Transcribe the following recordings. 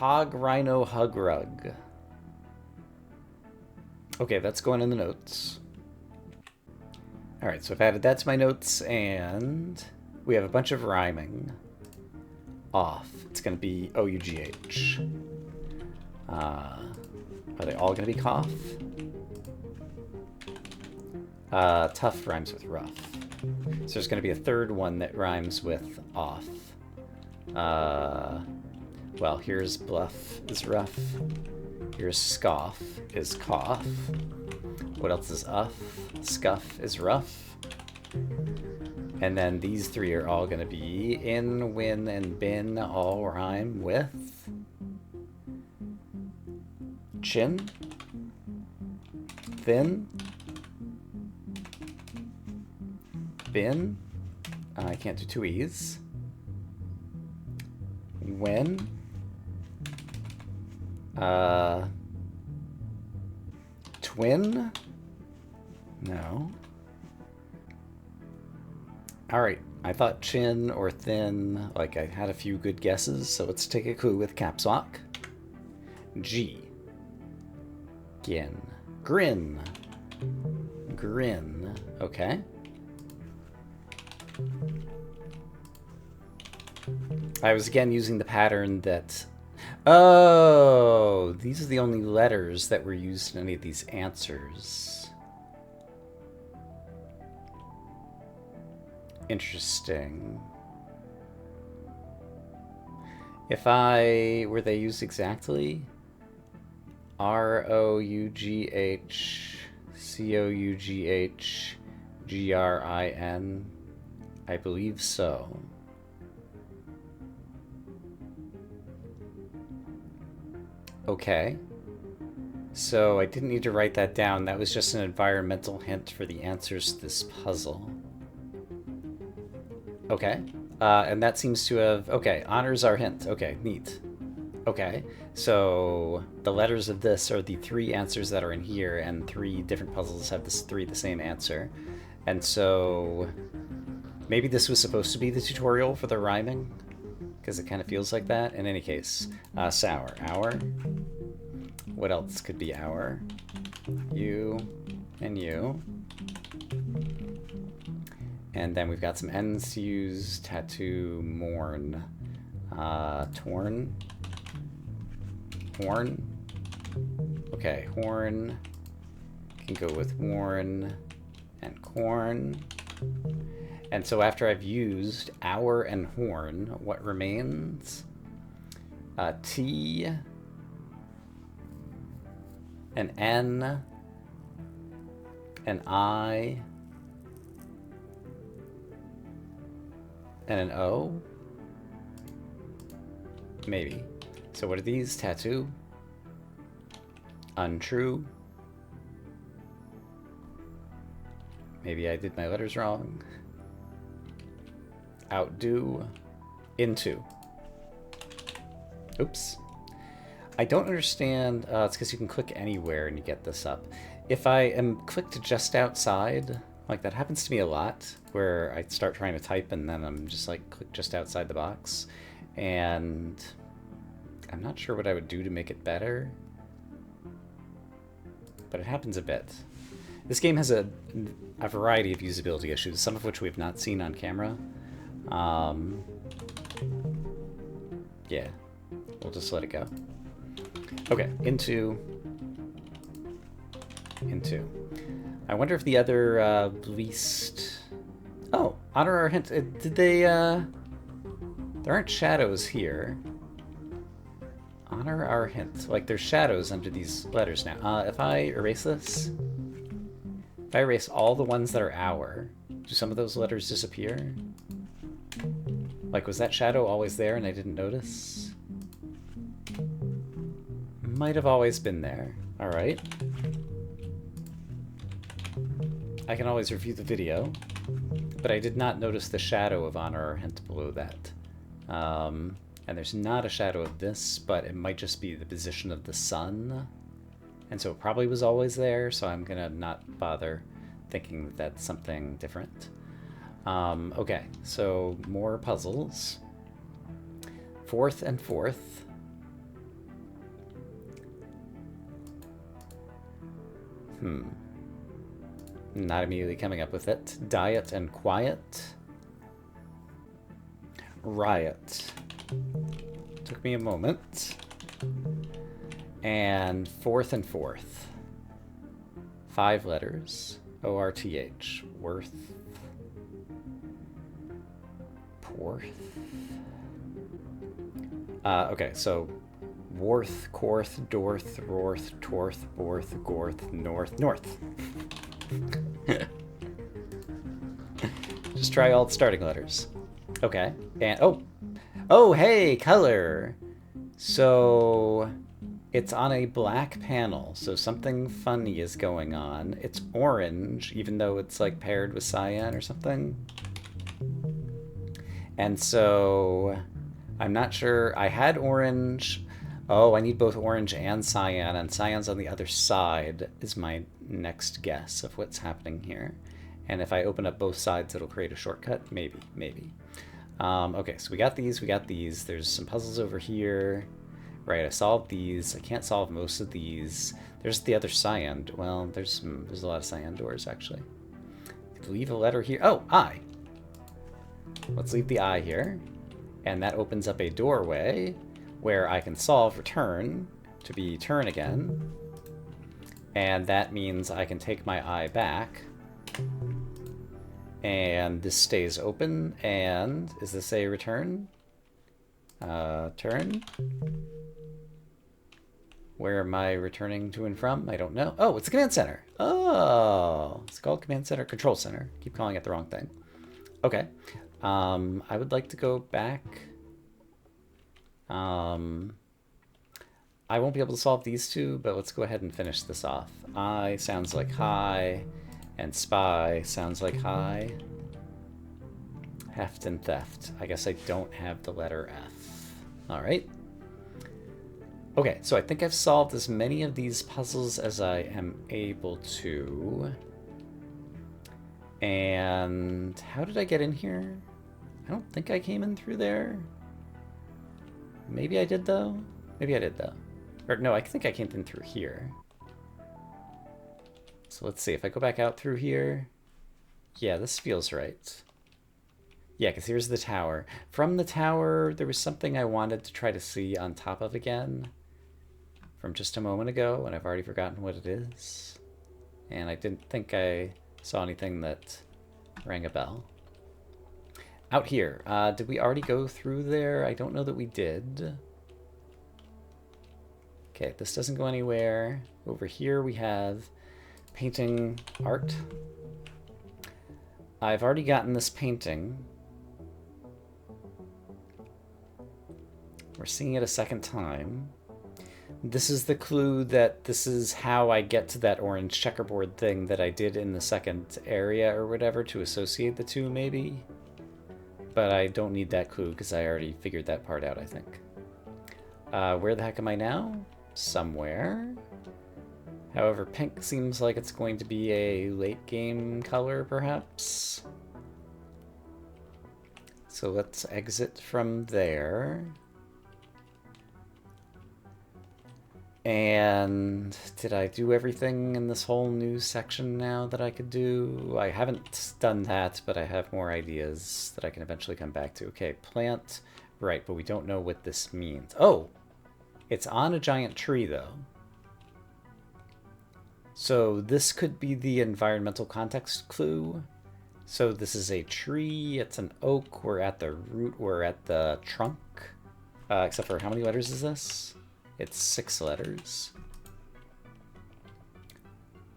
Hog, rhino, hug rug. Okay, that's going in the notes. Alright, so I've added that to my notes, and we have a bunch of rhyming. Off. It's going to be O-U-G-H. Are they all going to be cough? Tough rhymes with rough. So there's going to be a third one that rhymes with off. Well, here's bluff is rough. Here's scoff is cough. What else is uff? Scuff is rough. And then these three are all going to be in, win, and bin, all rhyme with chin, thin, bin. I can't do two E's. When. Twin. No. Alright, I thought chin or thin, like I had a few good guesses, so let's take a clue with caps lock. G. Gin. Grin. Grin. Okay. I was again using the pattern that... Oh! These are the only letters that were used in any of these answers. Interesting. If I... Were they used exactly? R-O-U-G-H C-O-U-G-H G-R-I-N. I believe so. Okay. So I didn't need to write that down. That was just an environmental hint for the answers to this puzzle. Okay. And that seems to have... Okay, honors our hint. Okay, neat. Okay, so the letters of this are the three answers that are in here, and three different puzzles have the same answer. And so maybe this was supposed to be the tutorial for the rhyming, because it kind of feels like that. In any case, sour, hour. What else could be hour? You and you. And then we've got some N's to use. Tattoo, mourn, torn, horn. Okay, horn can go with worn and corn. And so after I've used hour and horn, what remains? T, an N, an I, and an O? Maybe. So what are these? Tattoo? Untrue? Maybe I did my letters wrong. Outdo? Into. Oops. I don't understand. It's because you can click anywhere and you get this up. If I am clicked just outside, like that happens to me a lot, where I start trying to type and then I'm just like click just outside the box, and I'm not sure what I would do to make it better, but it happens a bit. This game has a variety of usability issues, some of which we have not seen on camera. Yeah, we'll just let it go. Okay, into. I wonder if the other least... Oh, honor our hint. Did they... There aren't shadows here. Honor our hint. Like, there's shadows under these letters now. If I erase this... If I erase all the ones that are hour, do some of those letters disappear? Like, was that shadow always there and I didn't notice? Might have always been there. Alright. I can always review the video, but I did not notice the shadow of honor or hint below that. And there's not a shadow of this, but it might just be the position of the sun. And so it probably was always there, so I'm gonna not bother thinking that that's something different. Okay, so more puzzles. Fourth and fourth. Not immediately coming up with it. Diet and quiet. Riot. Took me a moment. And fourth and fourth. 5 letters. O-R-T-H. Worth. Porth. Okay, so Worth, Corth, Dorth, Rorth, Torth, Borth, Gorth, North, North. Just try all the starting letters. Okay, and oh, hey, color. So it's on a black panel, so something funny is going on. It's orange, even though it's like paired with cyan or something. And so I'm not sure. I had orange. Oh, I need both orange and cyan's on the other side is my next guess of what's happening here. And if I open up both sides, it'll create a shortcut. Maybe. Okay, so we got these. There's some puzzles over here. Right, I solved these. I can't solve most of these. There's the other cyan. Well, there's a lot of cyan doors, actually. Leave a letter here. Oh, I. Let's leave the I here. And that opens up a doorway where I can solve return to be turn again. And that means I can take my I back. And this stays open. And is this a return? Turn? Where am I returning to and from? I don't know. Oh, it's a command center. Oh, it's called command center, control center. Keep calling it the wrong thing. Okay. I would like to go back. I won't be able to solve these two, but let's go ahead and finish this off. I sounds like hi, and spy sounds like hi. Heft and theft. I guess I don't have the letter F. All right. Okay, so I think I've solved as many of these puzzles as I am able to. And how did I get in here? I don't think I came in through there. Maybe I did, though. Maybe I did, though. Or no, I think I came in through here. So let's see. If I go back out through here. Yeah, this feels right. Yeah, because here's the tower. From the tower, there was something I wanted to try to see on top of again from just a moment ago, and I've already forgotten what it is. And I didn't think I saw anything that rang a bell. Out here, did we already go through there? I don't know that we did. Okay, this doesn't go anywhere. Over here we have painting art. I've already gotten this painting. We're seeing it a second time. This is the clue that this is how I get to that orange checkerboard thing that I did in the second area or whatever to associate the two, maybe. But I don't need that clue because I already figured that part out, I think. Where the heck am I now? Somewhere. However, pink seems like it's going to be a late game color, perhaps. So let's exit from there. And did I do everything in this whole new section now that I could do? I haven't done that, but I have more ideas that I can eventually come back to. Okay, plant. Right, but we don't know what this means. Oh! It's on a giant tree, though. So this could be the environmental context clue. So this is a tree. It's an oak. We're at the root. We're at the trunk. Except for how many letters is this? It's 6 letters.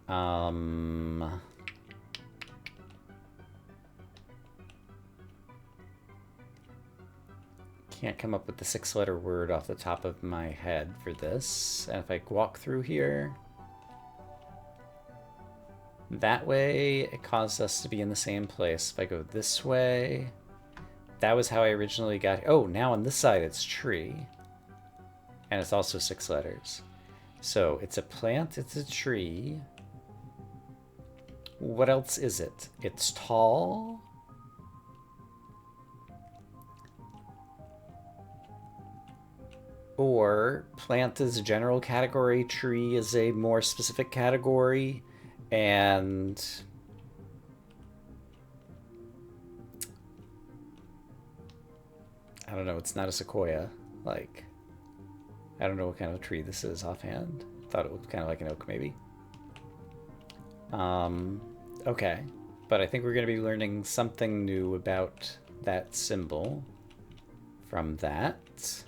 Can't come up with the 6-letter word off the top of my head for this. And if I walk through here, that way it caused us to be in the same place. If I go this way, that was how I originally got. Oh, now on this side it's tree. And it's also 6 letters. So it's a plant, it's a tree. What else is it? It's tall. Or plant is a general category, tree is a more specific category. And I don't know, it's not a sequoia. Like, I don't know what kind of tree this is offhand. Thought it looked kind of like an oak, maybe. Okay. But I think we're going to be learning something new about that symbol from that.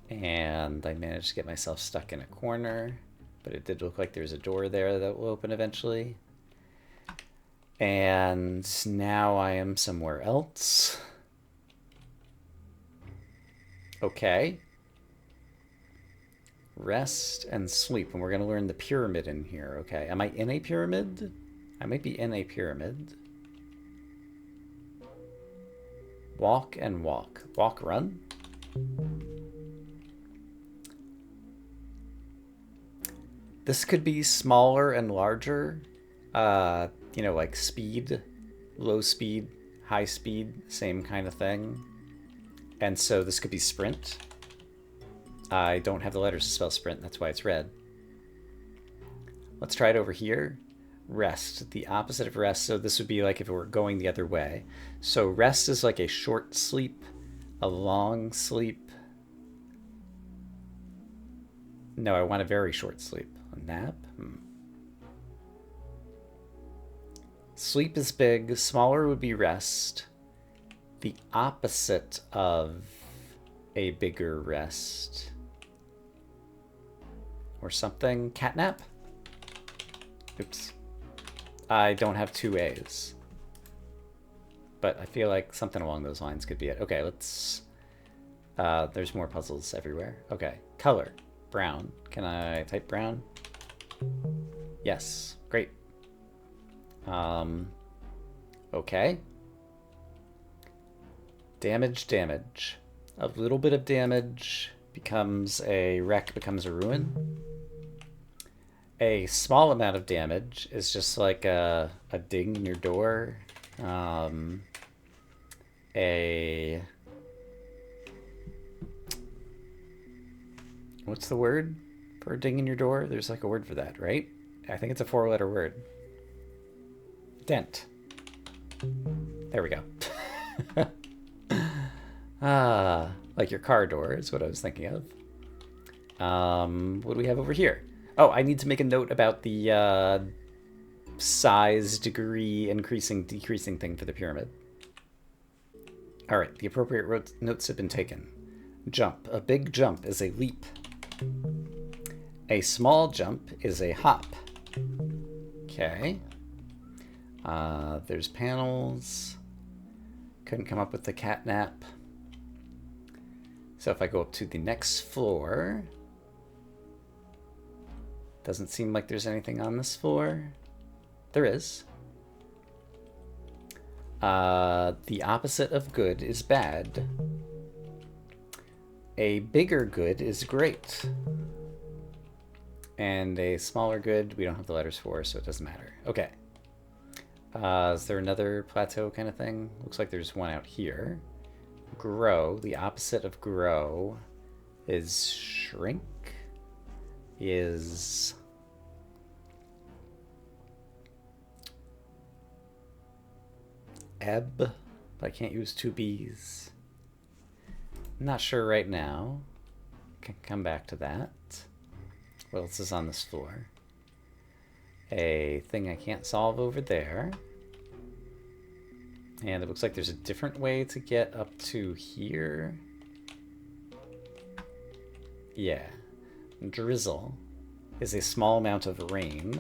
And I managed to get myself stuck in a corner, but it did look like there's a door there that will open eventually. And now I am somewhere else. Okay. Rest and sleep, and we're going to learn the pyramid in here. Okay, am I in a pyramid? I might be in a pyramid. Walk and walk. Walk, run. This could be smaller and larger. You know, like speed, low speed, high speed, same kind of thing. And so this could be sprint. I don't have the letters to spell sprint, that's why it's red. Let's try it over here. Rest, the opposite of rest. So this would be like if it were going the other way. So rest is like a short sleep, a long sleep. No, I want a very short sleep. A nap? Sleep is big. Smaller would be rest. The opposite of a bigger rest. Or something. Catnap? Oops. I don't have two A's. But I feel like something along those lines could be it. Okay, let's... there's more puzzles everywhere. Okay, color. Brown. Can I type brown? Yes. Great. Okay. Damage, damage. A little bit of damage becomes a wreck, becomes a ruin. A small amount of damage is just like a ding in your door. What's the word for a ding in your door? There's like a word for that, right? I think it's a 4-letter word. Dent. There we go. Like your car door is what I was thinking of. What do we have over here? Oh, I need to make a note about the size, degree, increasing, decreasing thing for the pyramid. All right, the appropriate notes have been taken. Jump. A big jump is a leap. A small jump is a hop. Okay. There's panels. Couldn't come up with the catnap. So if I go up to the next floor, doesn't seem like there's anything on this floor. There is. The opposite of good is bad. A bigger good is great. And a smaller good, we don't have the letters for, so it doesn't matter. Okay. Is there another plateau kind of thing? Looks like there's one out here. Grow, the opposite of grow is shrink, is ebb, but I can't use two B's. I'm not sure right now. Can come back to that. What else is on this floor? A thing I can't solve over there. And it looks like there's a different way to get up to here. Yeah. Drizzle is a small amount of rain.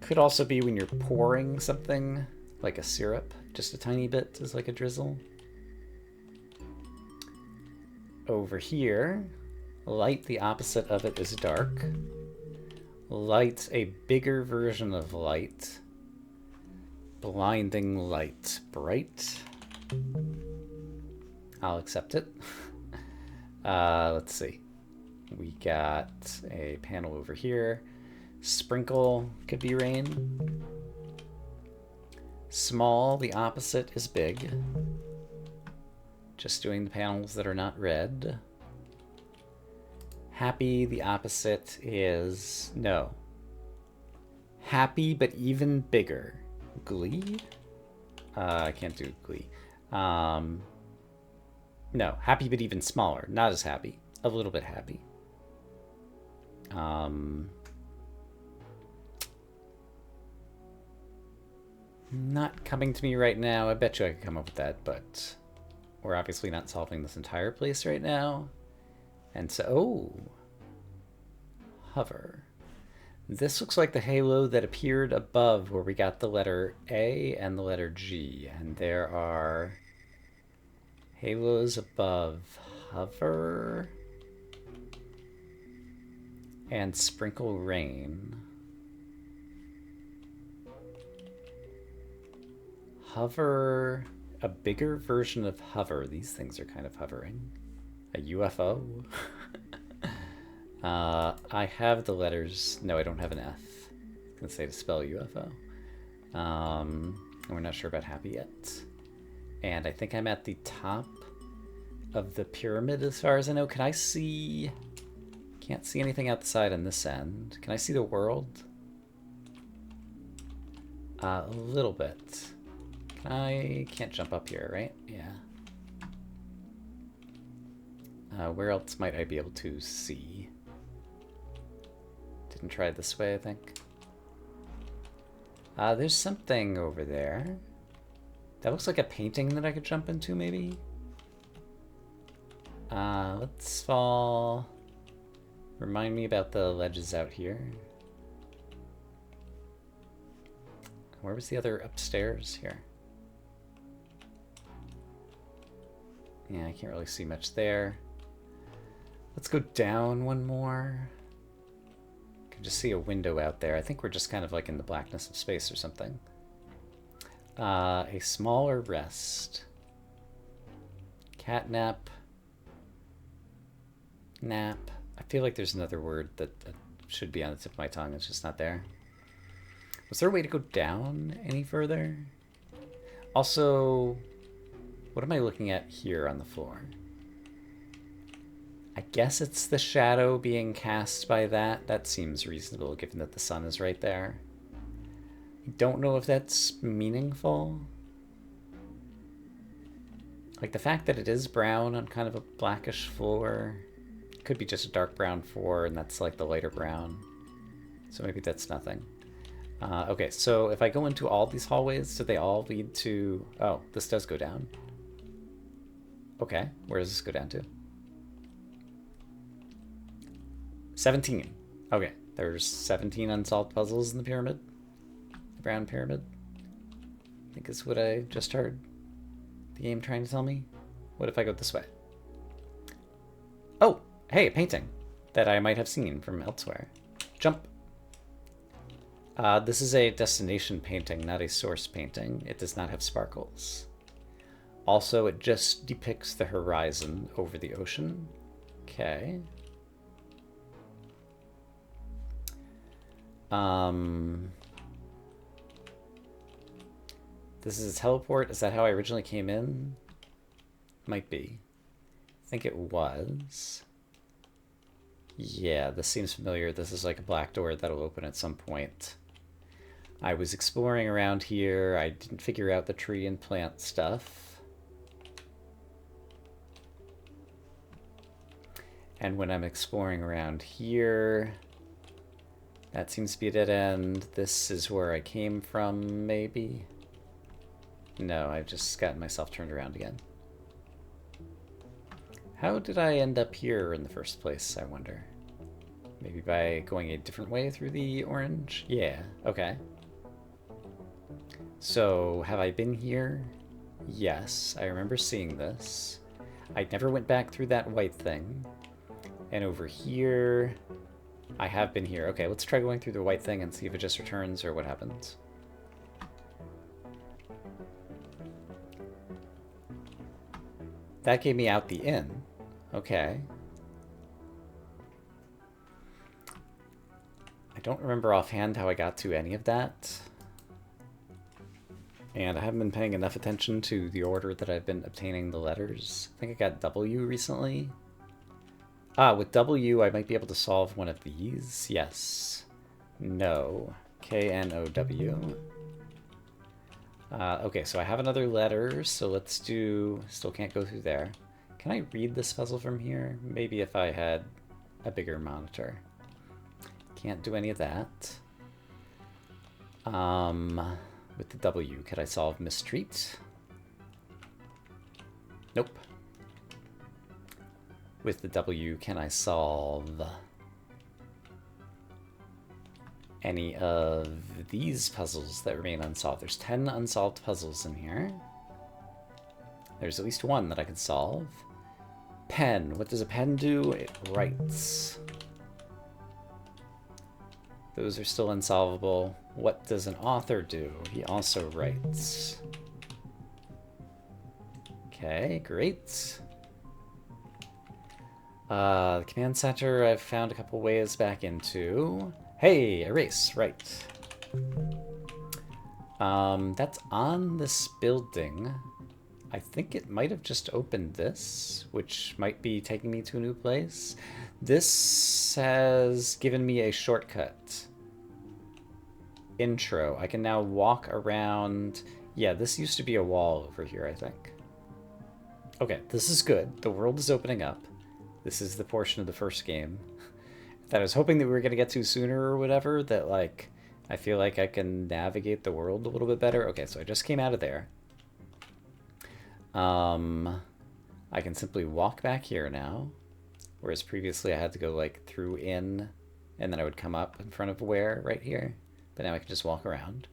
Could also be when you're pouring something, like a syrup. Just a tiny bit is like a drizzle. Over here, light, the opposite of it is dark. Light, a bigger version of light. Blinding light. Bright. I'll accept it. Let's see. We got a panel over here. Sprinkle could be rain. Small, the opposite is big. Just doing the panels that are not red. Happy, the opposite is no. Happy, but even bigger. Glee? I can't do glee. No, happy, but even smaller. Not as happy. A little bit happy. Not coming to me right now. I bet you I could come up with that, but we're obviously not solving this entire place right now. And so, oh, hover. This looks like the halo that appeared above where we got the letter A and the letter G. And there are halos above hover and sprinkle rain. Hover, a bigger version of hover. These things are kind of hovering. A UFO? I have the letters. No, I don't have an F. I was gonna say to spell UFO. And we're not sure about happy yet. And I think I'm at the top of the pyramid as far as I know. Can I see... Can't see anything outside on this end. Can I see the world? A little bit. I can't jump up here, right? Yeah. Where else might I be able to see? Didn't try this way, I think. There's something over there. That looks like a painting that I could jump into, maybe? Let's fall... Remind me about the ledges out here. Where was the other upstairs here? Yeah, I can't really see much there. Let's go down one more. I can just see a window out there. I think we're just kind of like in the blackness of space or something. A smaller rest. Catnap. Nap. I feel like there's another word that should be on the tip of my tongue. It's just not there. Was there a way to go down any further? Also, what am I looking at here on the floor? I guess it's the shadow being cast by that. That seems reasonable given that the sun is right there. I don't know if that's meaningful. Like the fact that it is brown on kind of a blackish floor. Could be just a dark brown floor and that's like the lighter brown. So maybe that's nothing. Okay, so if I go into all these hallways, do they all lead to... Oh, this does go down. Okay, where does this go down to? 17. Okay, there's 17 unsolved puzzles in the pyramid. The brown pyramid. I think is what I just heard the game trying to tell me. What if I go this way? Oh, hey, a painting that I might have seen from elsewhere. Jump. This is a destination painting, not a source painting. It does not have sparkles. Also, it just depicts the horizon over the ocean. Okay. This is a teleport. Is that how I originally came in? Might be. I think it was. Yeah, this seems familiar. This is like a black door that'll open at some point. I was exploring around here. I didn't figure out the tree and plant stuff. And when I'm exploring around here, that seems to be a dead end. This is where I came from, maybe? No, I've just gotten myself turned around again. How did I end up here in the first place, I wonder? Maybe by going a different way through the orange? Yeah, okay. So, have I been here? Yes, I remember seeing this. I never went back through that white thing. And over here, I have been here. Okay, let's try going through the white thing and see if it just returns or what happens. That gave me out the inn. Okay. I don't remember offhand how I got to any of that. And I haven't been paying enough attention to the order that I've been obtaining the letters. I think I got W recently. With W, I might be able to solve one of these. Yes. No. K-N-O-W. Okay, so I have another letter, so let's do... Still can't go through there. Can I read this puzzle from here? Maybe if I had a bigger monitor. Can't do any of that. With the W, could I solve mistreat? Nope. With the W, can I solve any of these puzzles that remain unsolved? There's 10 unsolved puzzles in here. There's at least one that I can solve. Pen. What does a pen do? It writes. Those are still unsolvable. What does an author do? He also writes. Okay, great. The command center I've found a couple ways back into. Hey, erase, right. That's on this building. I think it might have just opened this, which might be taking me to a new place. This has given me a shortcut. Intro. I can now walk around. Yeah, this used to be a wall over here, I think. Okay, this is good. The world is opening up. This is the portion of the first game that I was hoping that we were going to get to sooner or whatever, that, like, I feel like I can navigate the world a little bit better. Okay, so I just came out of there. I can simply walk back here now, whereas previously I had to go, like, through in, and then I would come up in front of where, right here. But now I can just walk around.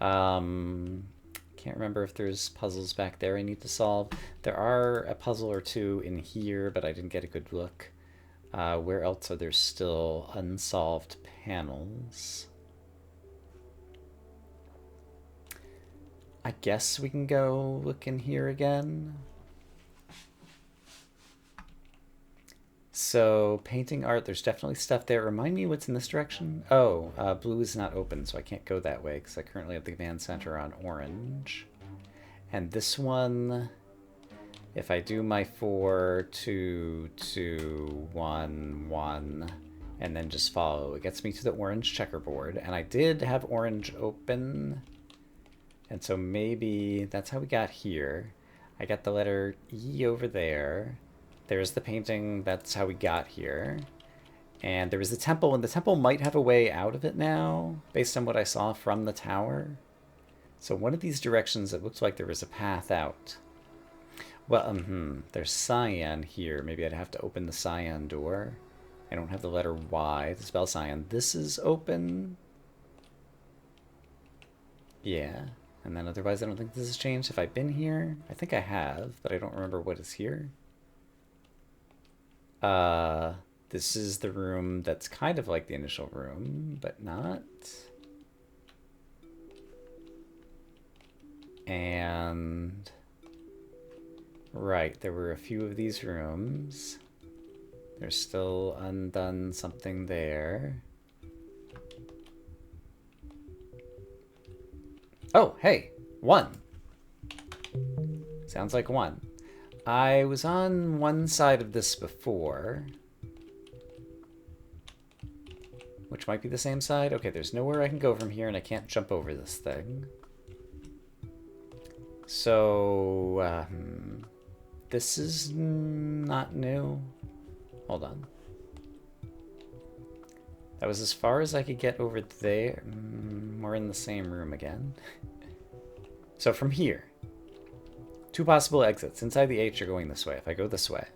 Can't remember if there's puzzles back there I need to solve. There are a puzzle or two in here, but I didn't get a good look. Where else are there still unsolved panels? I guess we can go look in here again. So, painting art, there's definitely stuff there. Remind me what's in this direction? Oh, blue is not open, so I can't go that way because I currently have the command center on orange. And this one, if I do my 4, 2, 2, 1, 1, and then just follow, it gets me to the orange checkerboard. And I did have orange open, and so maybe that's how we got here. I got the letter E over there. There's the painting, that's how we got here. And there was the temple, and the temple might have a way out of it now, based on what I saw from the tower. So one of these directions, it looked like there was a path out. Well, there's cyan here. Maybe I'd have to open the cyan door. I don't have the letter Y to spell cyan. This is open. Yeah. And then otherwise I don't think this has changed. Have I been here? I think I have, but I don't remember what is here. This is the room that's kind of like the initial room, but not. And right, there were a few of these rooms. There's still undone something there. Oh, hey, 1. Sounds like 1. I was on one side of this before, which might be the same side. Okay, there's nowhere I can go from here, and I can't jump over this thing. So, this is not new. Hold on. That was as far as I could get over there. We're in the same room again. So from here, 2 possible exits. Inside the H are going this way. If I go this way.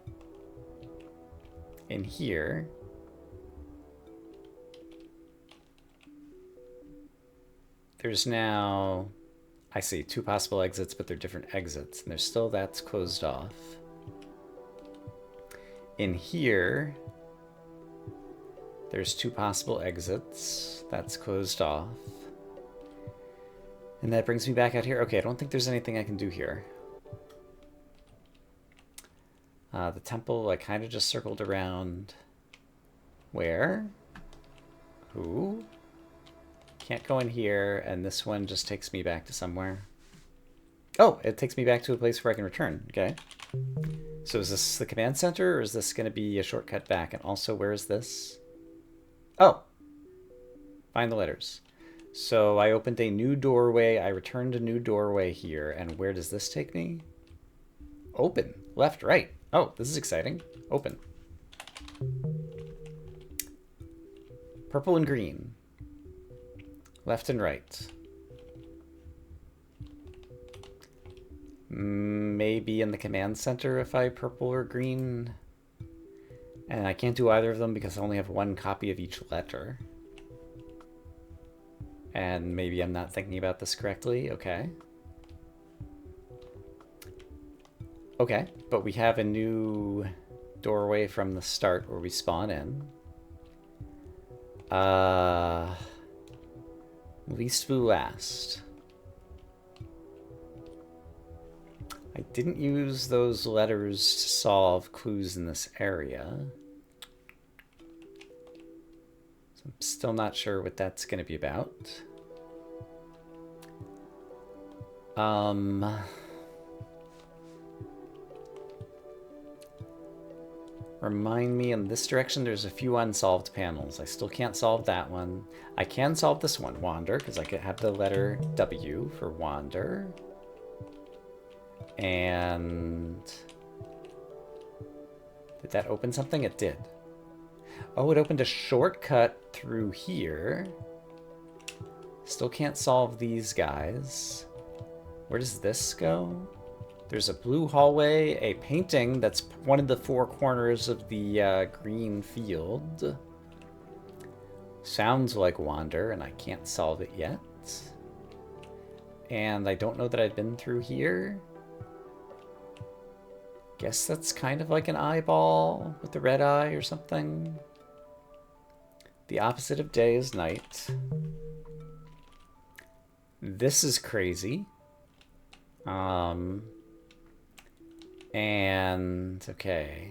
In here, there's now, I see, 2 possible exits, but they're different exits. And there's still, that's closed off. In here, there's 2 possible exits. That's closed off. And that brings me back out here. Okay, I don't think there's anything I can do here. The temple, I kind of just circled around. Where? Who? Can't go in here, and this one just takes me back to somewhere. Oh, it takes me back to a place where I can return. Okay. So is this the command center, or is this going to be a shortcut back? And also, where is this? Oh, find the letters. So I opened a new doorway. I returned a new doorway here. And where does this take me? Open. Left, right. Oh, this is exciting. Open. Purple and green. Left and right. Maybe in the command center if I purple or green. And I can't do either of them because I only have one copy of each letter. And maybe I'm not thinking about this correctly. Okay. Okay, but we have a new doorway from the start where we spawn in. Least blue last. I didn't use those letters to solve clues in this area. So I'm still not sure what that's going to be about. Remind me, in this direction there's a few unsolved panels. I still can't solve that one. I can solve this one, wander, because I could have the letter W for wander. And did that open something? It did. Oh, it opened a shortcut through here. Still can't solve these guys. Where does this go? There's a blue hallway, a painting that's one of the four corners of the green field. Sounds like wander, and I can't solve it yet. And I don't know that I've been through here. Guess that's kind of like an eyeball with the red eye or something. The opposite of day is night. This is crazy. And, okay.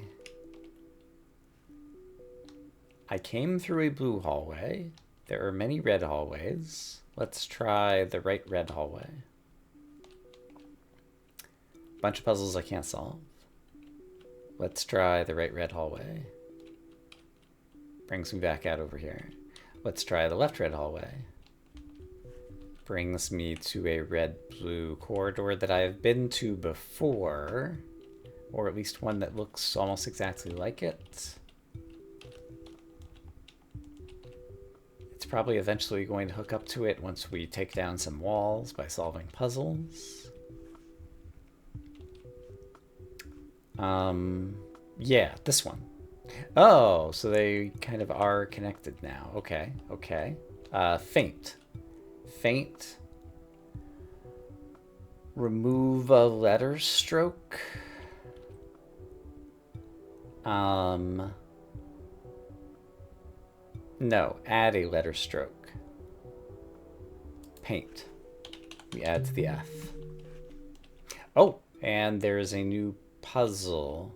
I came through a blue hallway. There are many red hallways. Let's try the right red hallway. Bunch of puzzles I can't solve. Let's try the right red hallway. Brings me back out over here. Let's try the left red hallway. Brings me to a red-blue corridor that I have been to before. Or at least one that looks almost exactly like it. It's probably eventually going to hook up to it once we take down some walls by solving puzzles. Yeah, this one. Oh, so they kind of are connected now. Okay, okay. Faint. Faint. Remove a letter stroke. No, add a letter stroke. Paint. We add to the F. Oh, and there's a new puzzle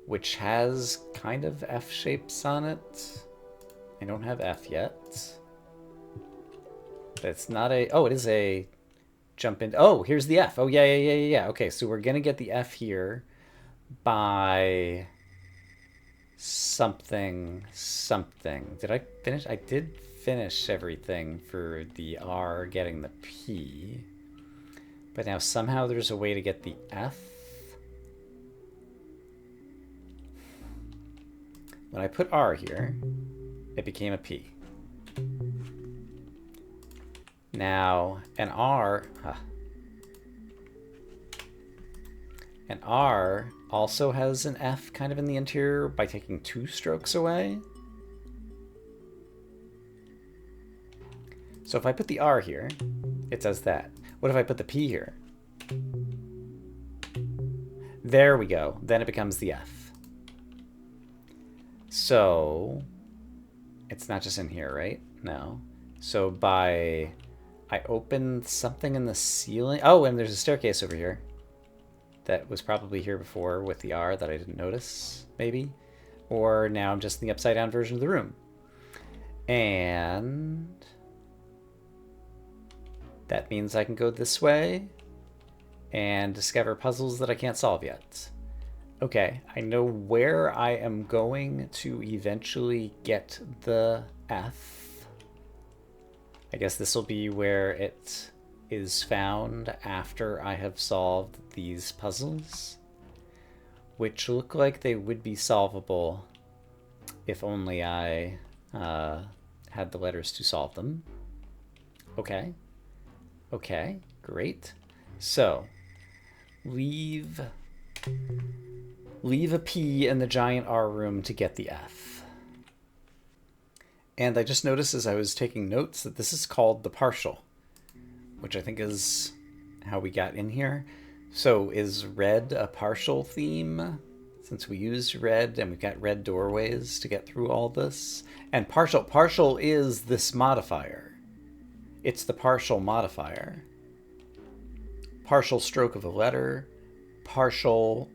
which has kind of F shapes on it. I don't have F yet. But it's not a... Oh, it is a jump in... Oh, here's the F. Oh, yeah. Okay, so we're gonna get the F here by something. Did I finish? I did finish everything for the R getting the P. But now somehow there's a way to get the F. When I put R here, it became a P. Now, an R also has an F kind of in the interior by taking two strokes away. So if I put the R here, it does that. What if I put the P here? There we go. Then it becomes the F. So it's not just in here, right? No. So I opened something in the ceiling. Oh, and there's a staircase over here that was probably here before with the R that I didn't notice, maybe. Or now I'm just in the upside down version of the room. And that means I can go this way and discover puzzles that I can't solve yet. Okay, I know where I am going to eventually get the F. I guess this will be where it is found after I have solved these puzzles, which look like they would be solvable if only I had the letters to solve them. Okay. Okay, great. So, leave a P in the giant R room to get the F. And I just noticed as I was taking notes that this is called the partial, which I think is how we got in here. So is red a partial theme? Since we used red and we've got red doorways to get through all this. And partial is this modifier. It's the partial modifier. Partial stroke of a letter. Partial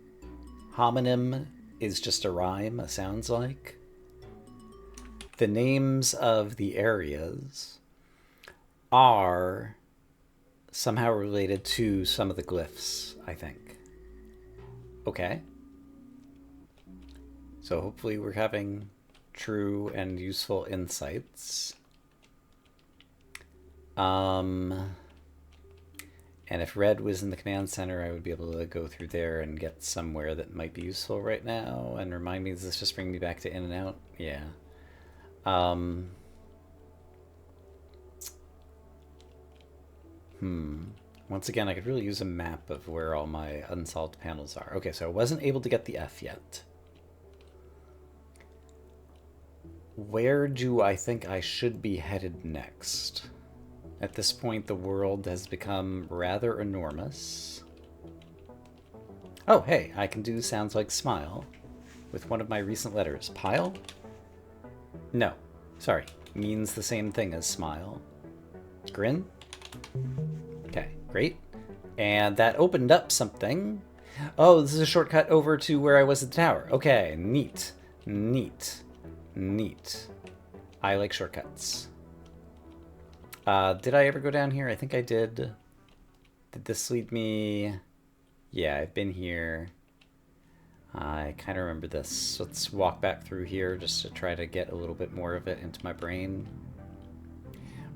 homonym is just a rhyme, it sounds like. The names of the areas are somehow related to some of the glyphs, I think. Okay. So hopefully we're having true and useful insights. And if red was in the command center, I would be able to go through there and get somewhere that might be useful right now. And remind me, does this just bring me back to in and out? Yeah. Once again, I could really use a map of where all my unsolved panels are. Okay, so I wasn't able to get the F yet. Where do I think I should be headed next? At this point, the world has become rather enormous. Oh, hey, I can do sounds like smile with one of my recent letters. Pile? No, sorry, means the same thing as smile. Grin? Okay, great. And that opened up something. Oh, this is a shortcut over to where I was at the tower. Okay, neat, neat, neat. I like shortcuts. Did I ever go down here? I think I did. Did this lead me? Yeah, I've been here. I kind of remember this. Let's walk back through here just to try to get a little bit more of it into my brain.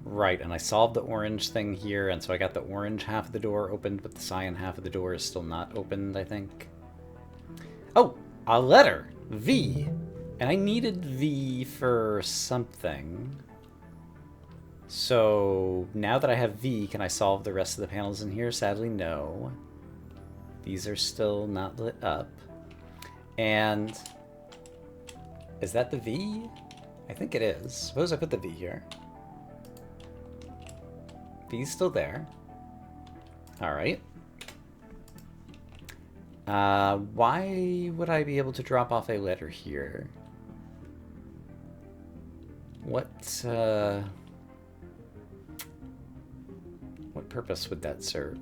Right, and I solved the orange thing here, and so I got the orange half of the door opened, but the cyan half of the door is still not opened, I think. Oh, a letter! V! And I needed V for something. So now that I have V, can I solve the rest of the panels in here? Sadly, no. These are still not lit up. And is that the V? I think it is. Suppose I put the V here. V's still there. All right. Why would I be able to drop off a letter here? What purpose would that serve?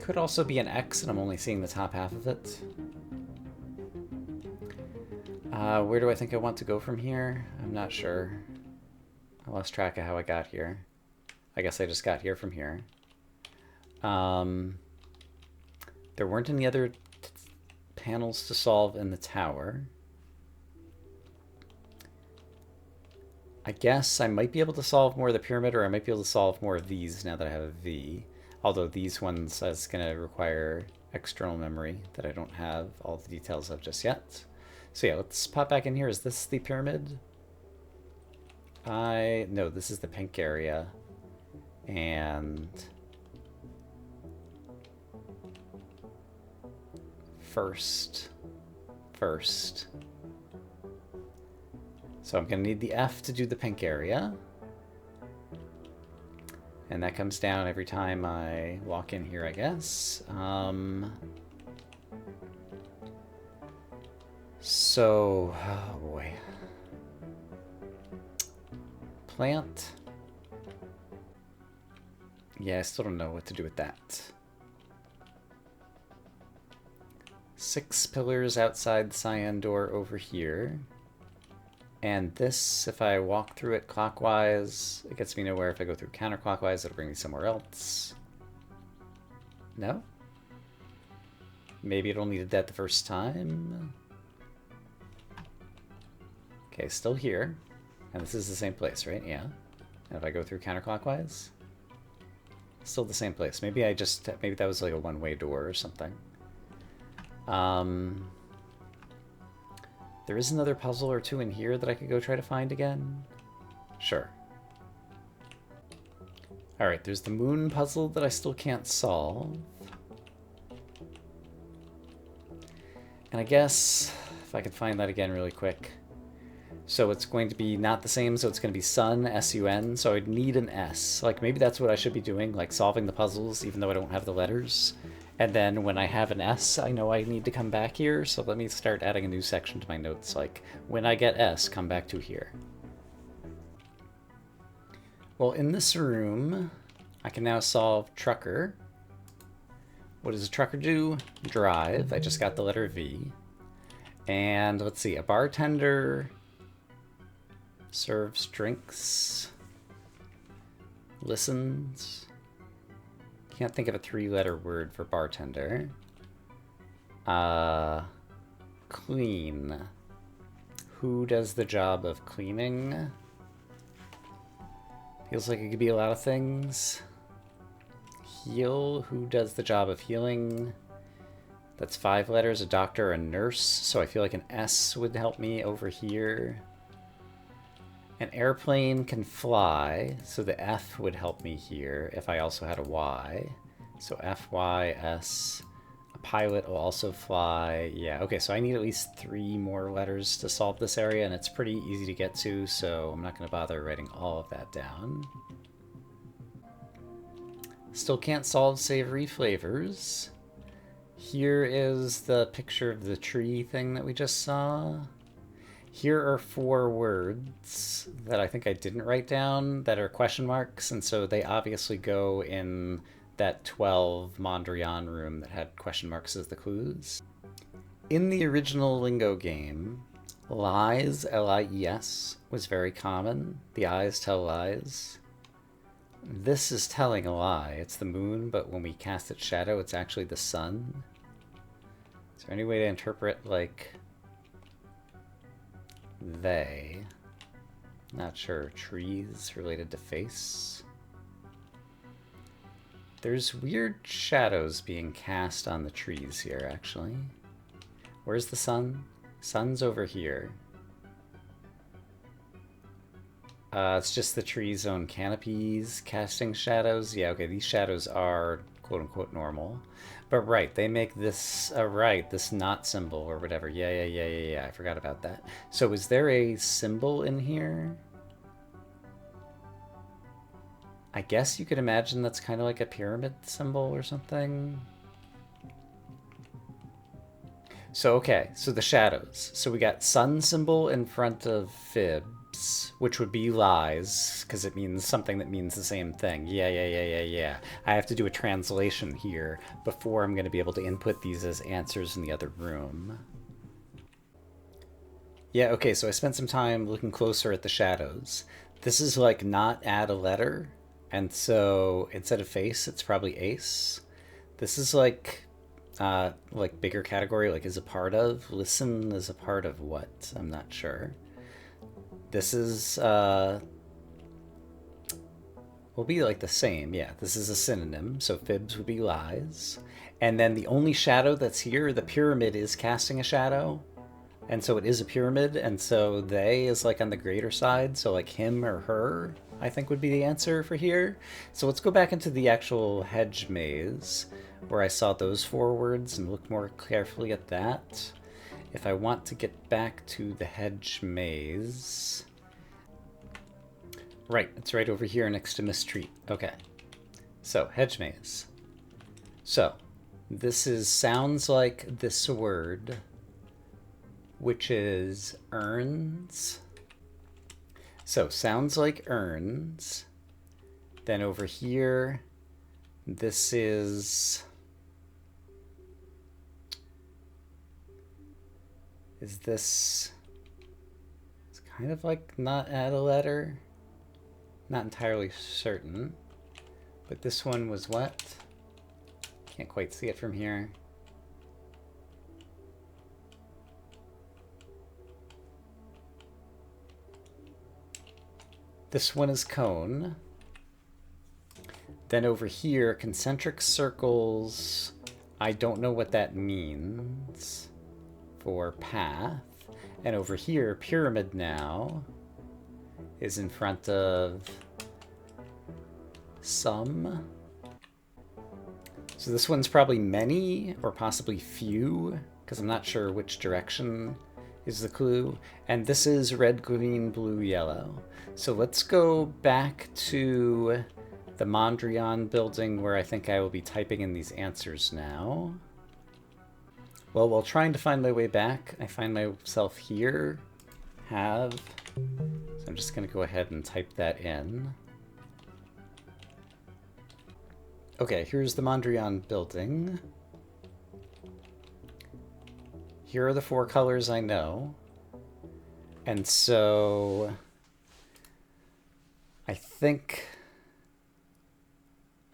Could also be an X, and I'm only seeing the top half of it. Where do I think I want to go from here? I'm not sure. I lost track of how I got here. I guess I just got here from here. There weren't any other panels to solve in the tower. I guess I might be able to solve more of the pyramid, or I might be able to solve more of these now that I have a V. Although these ones is going to require external memory that I don't have all the details of just yet. So yeah, let's pop back in here. Is this the pyramid? No, this is the pink area. And first. So I'm going to need the F to do the pink area. And that comes down every time I walk in here, I guess. So, oh boy. Plant. Yeah, I still don't know what to do with that. 6 pillars outside the cyan door over here. And this, if I walk through it clockwise, it gets me nowhere. If I go through counterclockwise, it'll bring me somewhere else. No? Maybe it only did that the first time? Okay, still here. And this is the same place, right? Yeah. And if I go through counterclockwise? Still the same place. Maybe maybe that was like a one-way door or something. There is another puzzle or two in here that I could go try to find again. Sure. Alright, there's the moon puzzle that I still can't solve. And I guess if I could find that again really quick. So it's going to be not the same, so it's going to be sun, S-U-N, so I'd need an S. Like, maybe that's what I should be doing, like solving the puzzles, even though I don't have the letters. And then when I have an S, I know I need to come back here, so let me start adding a new section to my notes, like, when I get S, come back to here. Well, in this room, I can now solve trucker. What does a trucker do? Drive. I just got the letter V. And let's see, a bartender serves drinks, listens. Can't think of a three-letter word for bartender. Clean. Who does the job of cleaning? Feels like it could be a lot of things. Heal. Who does the job of healing? That's 5 letters, a doctor, a nurse. So I feel like an S would help me over here. An airplane can fly, so the F would help me here if I also had a Y. So F, Y, S. A pilot will also fly. Yeah, okay, so I need at least 3 more letters to solve this area, and it's pretty easy to get to, so I'm not going to bother writing all of that down. Still can't solve savory flavors. Here is the picture of the tree thing that we just saw. Here are 4 words that I think I didn't write down that are question marks, and so they obviously go in that 12 Mondrian room that had question marks as the clues. In the original Lingo game, lies, L-I-E-S, was very common. The eyes tell lies. This is telling a lie. It's the moon, but when we cast its shadow, it's actually the sun. Is there any way to interpret, like, they? Not sure. Trees related to face? There's weird shadows being cast on the trees here, actually. Where's the sun? Sun's over here. It's just the tree's own canopies casting shadows. Yeah, okay, these shadows are quote-unquote normal. But right, they make this, right, this not symbol or whatever. Yeah, I forgot about that. So is there a symbol in here? I guess you could imagine that's kind of like a pyramid symbol or something. So, okay, so the shadows. So we got sun symbol in front of fibs, which would be lies, because it means something that means the same thing. Yeah. I have to do a translation here before I'm going to be able to input these as answers in the other room. Yeah, okay, so I spent some time looking closer at the shadows. This is like not add a letter, and so instead of face, it's probably ace. This is like bigger category, like is a part of. Listen is a part of what? I'm not sure. This is will be like the same. Yeah, this is a synonym, so fibs would be lies. And then the only shadow that's here, the pyramid, is casting a shadow. And so it is a pyramid, and so they is like on the greater side, so like him or her, I think would be the answer for here. So let's go back into the actual hedge maze, where I saw those 4 words and look more carefully at that. If I want to get back to the hedge maze... Right, it's right over here next to mistreat. Okay. So, hedge maze. So, this sounds like this word, which is urns. So, sounds like urns. Then over here, this is this... It's kind of like not add a letter. Not entirely certain. But this one was what? Can't quite see it from here. This one is cone. Then over here, concentric circles, I don't know what that means for path. And over here, pyramid now is in front of some. So this one's probably many or possibly few, because I'm not sure which direction is the clue. And this is red, green, blue, yellow. So let's go back to the Mondrian building where I think I will be typing in these answers now. Well, while trying to find my way back, I find myself here, have. So I'm just going to go ahead and type that in. Okay, here's the Mondrian building. Here are the 4 colors I know. And so I think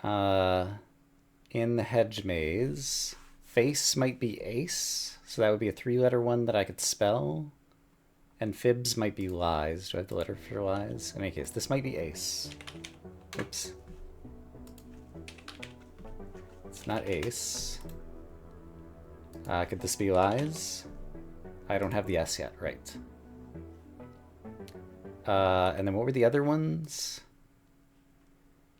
in the hedge maze, face might be ace, so that would be a 3-letter one that I could spell. And fibs might be lies. Do I have the letter for lies? In any case, this might be ace. Oops. It's not ace. Could this be lies? I don't have the S yet, right. And then what were the other ones?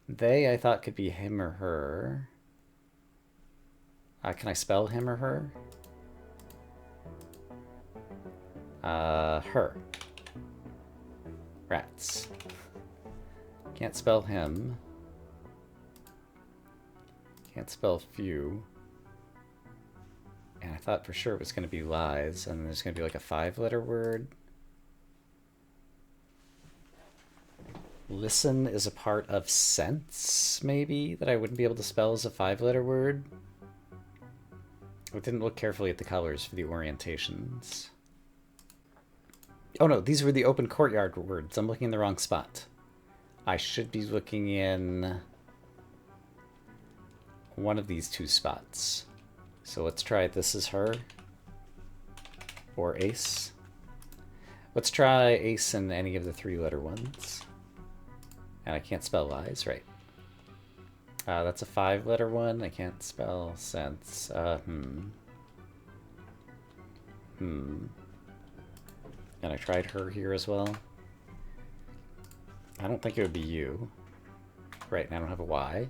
They, I thought, could be him or her. Can I spell him or her? Her. Rats. Can't spell him. Can't spell few. And I thought for sure it was going to be lies, and there's going to be like a 5-letter word. Listen is a part of sense, maybe, that I wouldn't be able to spell as a 5-letter word. I didn't look carefully at the colors for the orientations. Oh no, these were the open courtyard words. I'm looking in the wrong spot. I should be looking in one of these 2 spots. So let's try this is her. Or ace. Let's try ace in any of the 3-letter ones. And I can't spell lies, right. That's a 5-letter one. I can't spell sense. And I tried her here as well. I don't think it would be you. Right, and I don't have a Y.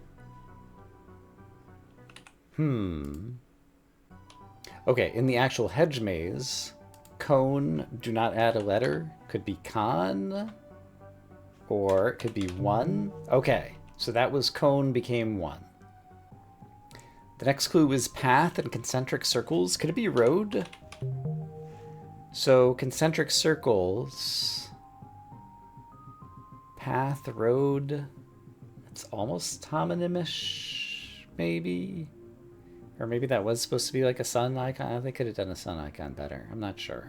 Okay, in the actual hedge maze, cone, do not add a letter, could be con, or it could be 1. Okay, so that was cone became 1. The next clue is path and concentric circles. Could it be road? So concentric circles, path, road, it's almost homonymish, maybe? Or maybe that was supposed to be like a sun icon. They could have done a sun icon better. I'm not sure.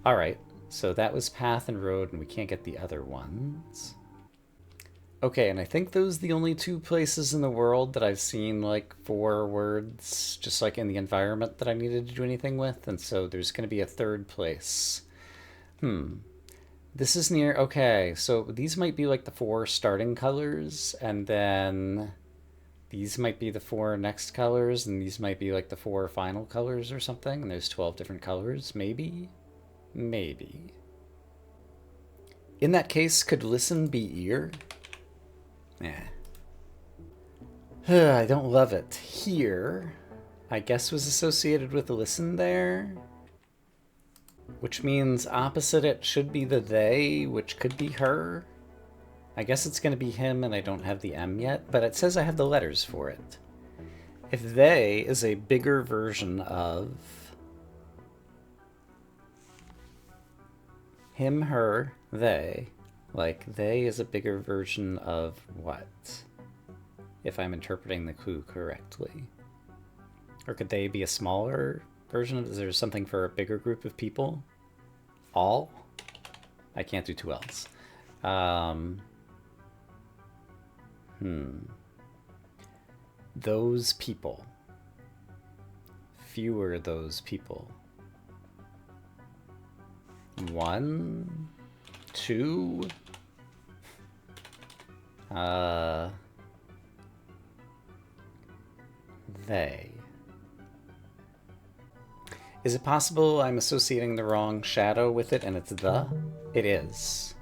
All right, so that was path and road, and we can't get the other ones. Okay, and I think those are the only 2 places in the world that I've seen like 4 words, just like in the environment that I needed to do anything with, and so there's going to be a 3rd place. This is near, okay, so these might be like the 4 starting colors, and then these might be the 4 next colors, and these might be like the 4 final colors or something, and there's 12 different colors, maybe? Maybe. In that case, could listen be ear? I don't love it. Here, I guess was associated with listen there, which means opposite it should be the they, which could be her. I guess it's going to be him, and I don't have the M yet, but it says I have the letters for it. If they is a bigger version of him, her, they, like they is a bigger version of what? If I'm interpreting the clue correctly. Or could they be a smaller version? Is there something for a bigger group of people? All? I can't do 2 L's. Those people. Fewer those people. 1, 2. They. Is it possible I'm associating the wrong shadow with it and it's the? It is.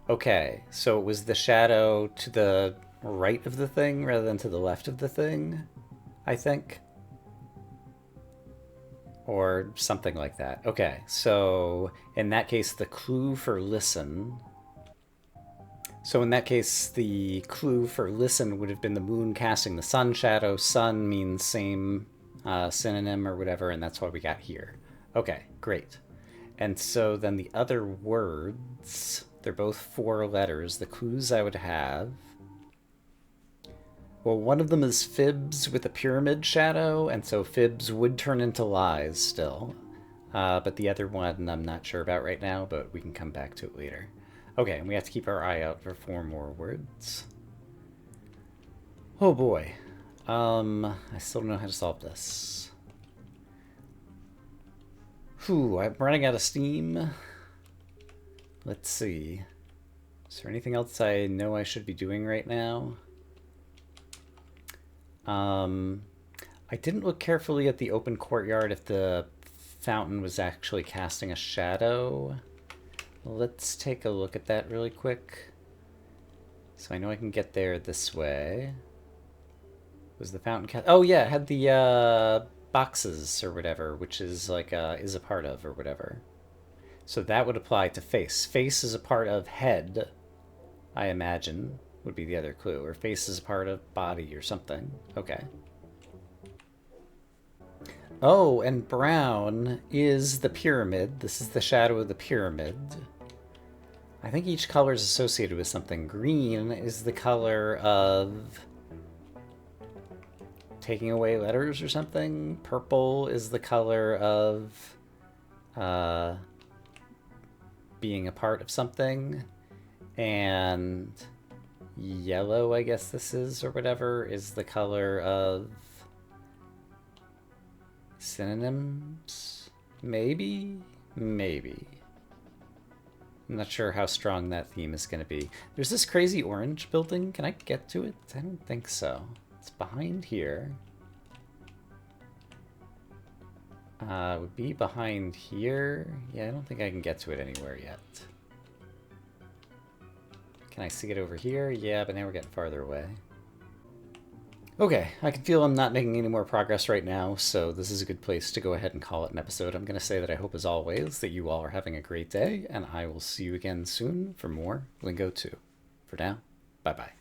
Okay, so it was the shadow to the right of the thing rather than to the left of the thing, I think. Or something like that. Okay, so in that case, the clue for listen. So in that case, the clue for listen would have been the moon casting the sun shadow. Sun means same synonym or whatever, and that's what we got here. Okay, great. And so then the other words, they're both 4 letters. The clues I would have. Well, one of them is fibs with a pyramid shadow, and so fibs would turn into lies still. But the other one I'm not sure about right now, but we can come back to it later. Okay, and we have to keep our eye out for 4 more words. Oh boy. I still don't know how to solve this. Whew, I'm running out of steam. Let's see. Is there anything else I know I should be doing right now? I didn't look carefully at the open courtyard if the fountain was actually casting a shadow. Let's take a look at that really quick. So I know I can get there this way. Was the fountain cast? Oh yeah, it had the boxes or whatever, which is like is a part of or whatever. So that would apply to face. Face is a part of head, I imagine, would be the other clue. Or face is a part of body or something. Okay. Oh, and brown is the pyramid. This is the shadow of the pyramid. I think each color is associated with something. Green is the color of taking away letters or something. Purple is the color of being a part of something. And yellow, I guess this is, or whatever, is the color of synonyms? Maybe? Maybe. I'm not sure how strong that theme is going to be. There's this crazy orange building. Can I get to it? I don't think so. It's behind here. Would be behind here. Yeah, I don't think I can get to it anywhere yet. Can I see it over here? Yeah, but now we're getting farther away. Okay, I can feel I'm not making any more progress right now, so this is a good place to go ahead and call it an episode. I'm going to say that I hope, as always, that you all are having a great day, and I will see you again soon for more Lingo 2. For now, bye-bye.